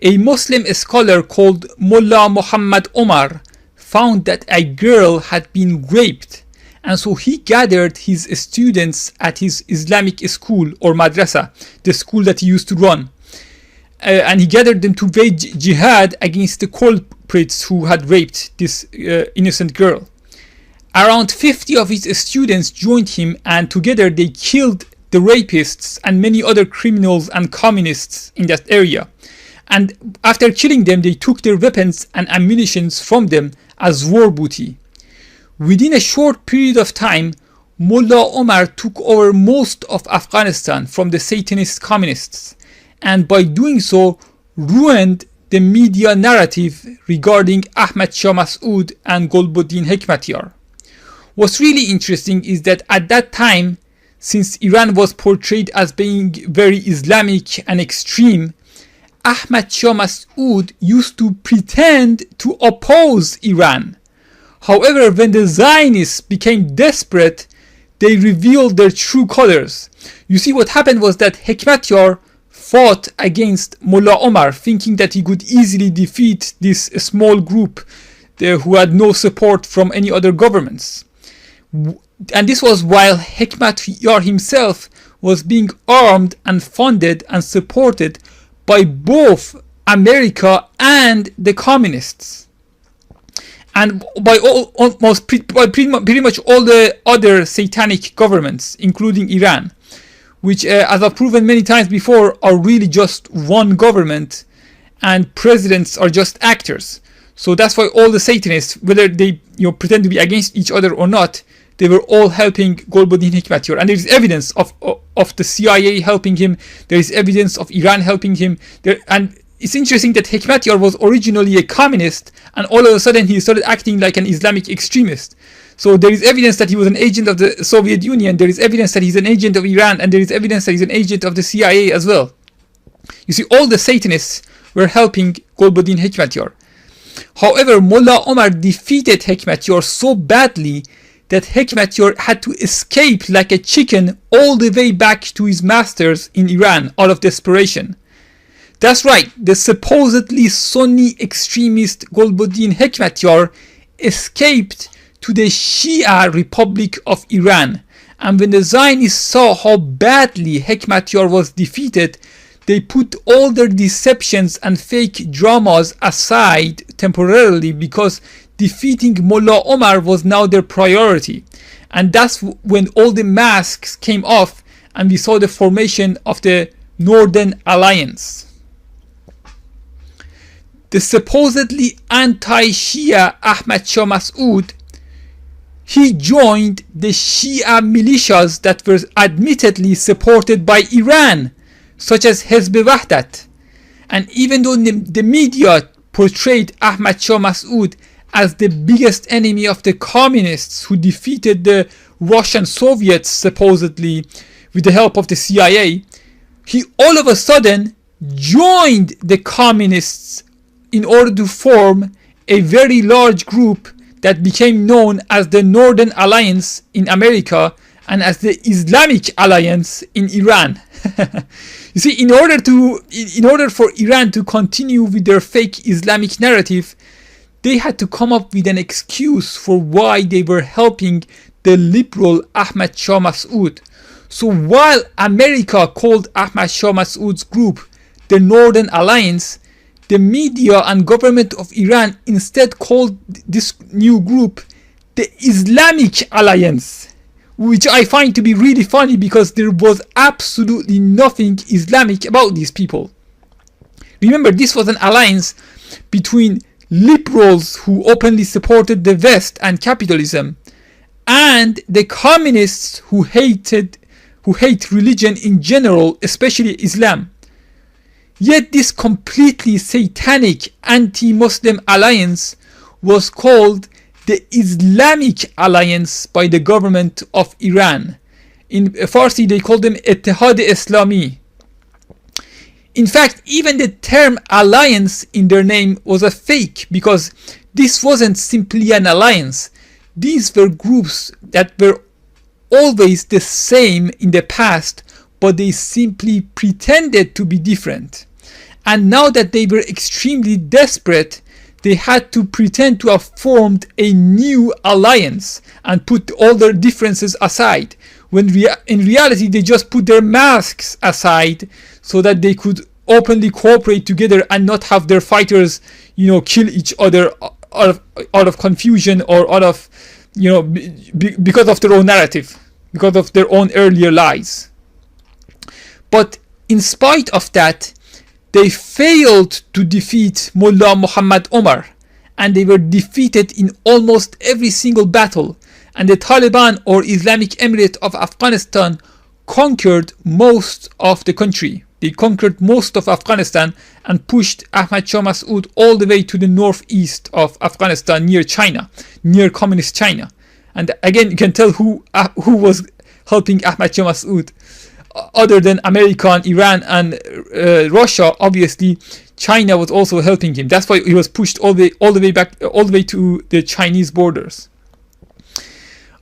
A Muslim scholar called Mullah Omar found that a girl had been raped, and so he gathered his students at his Islamic school or madrasa, the school that he used to run, and he gathered them to wage jihad against the culprits who had raped this innocent girl. Around 50 of his students joined him, and together they killed the rapists and many other criminals and communists in that area. And after killing them, they took their weapons and ammunition from them as war booty. Within a short period of time, Mullah Omar took over most of Afghanistan from the Satanist communists, and by doing so ruined the media narrative regarding Ahmad Shah Massoud and Gulbuddin Hekmatyar. What's really interesting is that at that time, since Iran was portrayed as being very Islamic and extreme, Ahmad Shah Massoud used to pretend to oppose Iran. However, when the Zionists became desperate, they revealed their true colors. You see, what happened was that Hekmatyar fought against Mullah Omar, thinking that he could easily defeat this small group who had no support from any other governments. And this was while Hekmatyar himself was being armed and funded and supported by both America and the communists, and by pretty much all the other satanic governments, including Iran, which, as I've proven many times before, are really just one government, and presidents are just actors. So that's why all the Satanists, whether they pretend to be against each other or not, they were all helping Gulbuddin Hekmatyar. And there is evidence of the CIA helping him. There is evidence of Iran helping him. And it's interesting that Hekmatyar was originally a communist, and all of a sudden he started acting like an Islamic extremist. So there is evidence that he was an agent of the Soviet Union. There is evidence that he's an agent of Iran. And there is evidence that he's an agent of the CIA as well. You see, all the Satanists were helping Gulbuddin Hekmatyar. However, Mullah Omar defeated Hekmatyar so badly that Hekmatyar had to escape like a chicken all the way back to his masters in Iran out of desperation. That's right, the supposedly Sunni extremist Gulbuddin Hekmatyar escaped to the Shia Republic of Iran, and when the Zionists saw how badly Hekmatyar was defeated, they put all their deceptions and fake dramas aside temporarily, because defeating Mullah Omar was now their priority. And that's when all the masks came off and we saw the formation of the Northern Alliance. The supposedly anti-Shia Ahmad Shah Massoud, he joined the Shia militias that were admittedly supported by Iran, such as Hezb Wahdat. And even though the media portrayed Ahmad Shah Massoud as the biggest enemy of the communists who defeated the Russian Soviets supposedly with the help of the CIA, he all of a sudden joined the communists in order to form a very large group that became known as the Northern Alliance in America and as the Islamic Alliance in Iran. You see, in order for Iran to continue with their fake Islamic narrative, they had to come up with an excuse for why they were helping the liberal Ahmad Shah Massoud. So while America called Ahmad Shah Massoud's group the Northern Alliance, the media and government of Iran instead called this new group the Islamic Alliance, which I find to be really funny because there was absolutely nothing Islamic about these people. Remember, this was an alliance between liberals who openly supported the West and capitalism, and the communists who hate religion in general, especially Islam. Yet this completely satanic anti-Muslim alliance was called the Islamic Alliance by the government of Iran. In Farsi they call them Ittihad Islami. In fact, even the term alliance in their name was a fake, because this wasn't simply an alliance. These were groups that were always the same in the past, but they simply pretended to be different. And now that they were extremely desperate, they had to pretend to have formed a new alliance and put all their differences aside, when in reality they just put their masks aside so that they could openly cooperate together and not have their fighters, kill each other out of confusion, or out of, because of their own narrative, because of their own earlier lies. But in spite of that, they failed to defeat Mullah Muhammad Omar, and they were defeated in almost every single battle, and the Taliban, or Islamic Emirate of Afghanistan, conquered most of the country. They conquered most of Afghanistan and pushed Ahmad Shah Massoud all the way to the northeast of Afghanistan, near China, near communist China. And again, you can tell who was helping Ahmad Shah Massoud. Other than America and Iran and Russia, obviously China was also helping him. That's why he was pushed all the way back, all the way to the Chinese borders.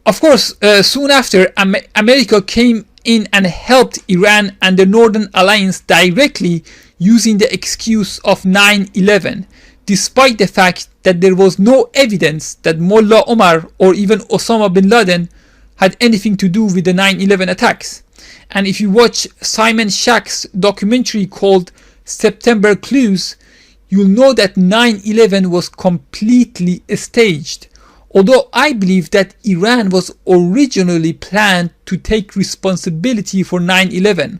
Of course, soon after, America came in and helped Iran and the Northern Alliance directly, using the excuse of 9/11, despite the fact that there was no evidence that Mullah Omar or even Osama bin Laden had anything to do with the 9/11 attacks. And if you watch Simon Shack's documentary called September Clues, you'll know that 9/11 was completely staged. Although I believe that Iran was originally planned to take responsibility for 9/11,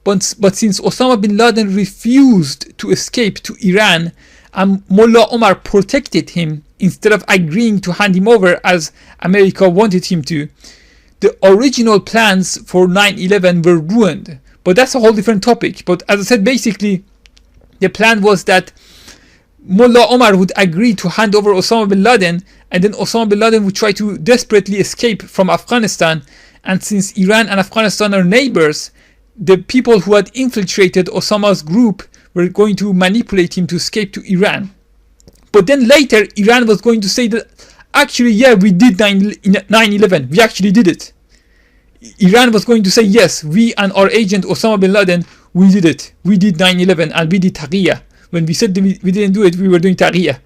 but since Osama bin Laden refused to escape to Iran and Mullah Omar protected him instead of agreeing to hand him over as America wanted him to, the original plans for 9/11 were ruined. But that's a whole different topic. But as I said, basically, the plan was that Mullah Omar would agree to hand over Osama bin Laden, and then Osama bin Laden would try to desperately escape from Afghanistan. And since Iran and Afghanistan are neighbors, the people who had infiltrated Osama's group were going to manipulate him to escape to Iran. But then later, Iran was going to say that, actually, yeah, we did 9/11. We actually did it. Iran was going to say, yes, we and our agent Osama bin Laden, we did it. We did 9/11 and we did Taqiyya. When we said we didn't do it, we were doing Taqiyya.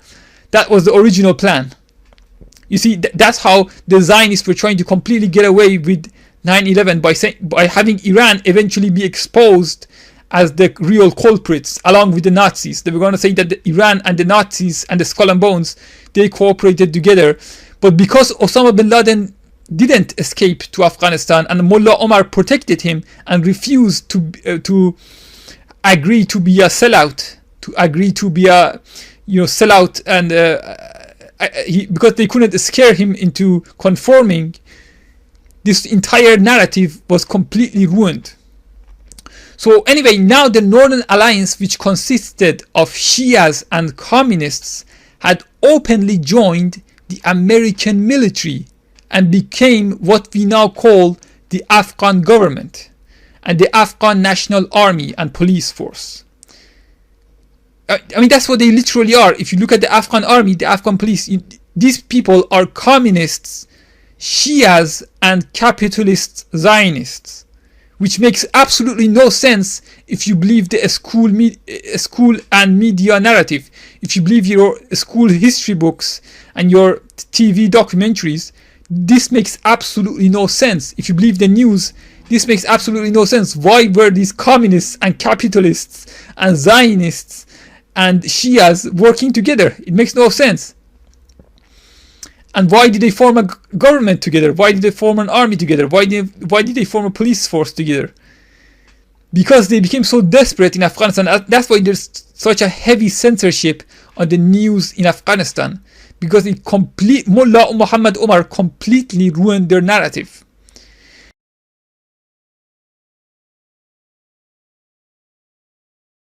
That was the original plan. You see, that's how the Zionists were trying to completely get away with 9/11 by having Iran eventually be exposed as the real culprits, along with the Nazis. They were going to say that Iran and the Nazis and the Skull and Bones, they cooperated together. But because Osama bin Laden didn't escape to Afghanistan and Mullah Omar protected him and refused to agree to be a sellout, sellout, and because they couldn't scare him into conforming, this entire narrative was completely ruined. So anyway, now the Northern Alliance, which consisted of Shias and communists, had openly joined the American military and became what we now call the Afghan government and the Afghan National Army and Police Force. I mean, that's what they literally are. If you look at the Afghan army, the Afghan police, these people are communists, Shias, and capitalist Zionists, which makes absolutely no sense if you believe the school and media narrative. If you believe your school history books and your TV documentaries, this makes absolutely no sense. If you believe the news, this makes absolutely no sense. Why were these communists and capitalists and Zionists and Shias working together? It makes no sense. And why did they form a government together? Why did they form an army together? Why did they form a police force together? Because they became so desperate in Afghanistan. That's why there's such a heavy censorship on the news in Afghanistan. Because Mullah Muhammad Omar completely ruined their narrative.